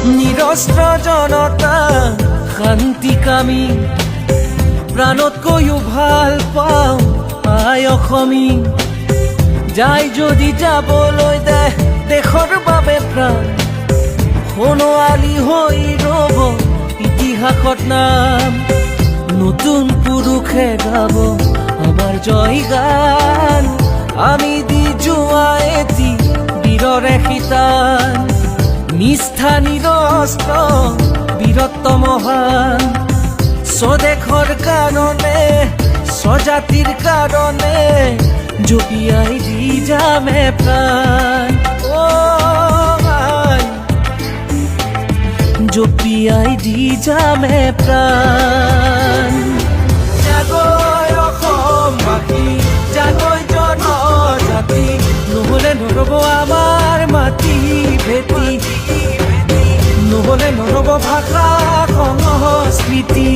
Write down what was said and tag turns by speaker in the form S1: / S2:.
S1: নিৰস্ত্ৰ জনতা শান্তিকামী প্ৰাণতকৈও ভাল পাওঁ আই অসমী যাই যদি যাবলৈ দে দেশৰ বাবে প্ৰাণ সোণোৱালী হৈ ৰ'ব ইতিহাসত নাম নতুন পুৰুষে গাব আমাৰ জয় গান আমি দি যোৱা এটি বীৰৰে শিতান নিষ্ঠা নিৰস্ত্ৰ বীৰত্ব মহান স্বদেশৰ কাৰণে স্বজাতিৰ কাৰণে জপিয়াই দি যামে প্ৰাণ জপিয়াই দি যামে প্ৰাণ জাগৈ অসমবাসী জাগৈ জনজাতি নহ'লে নৰ'ব আমাৰ মাটি ভেটি নহ'লে নৰ'ব ভাষা সংস্কৃতি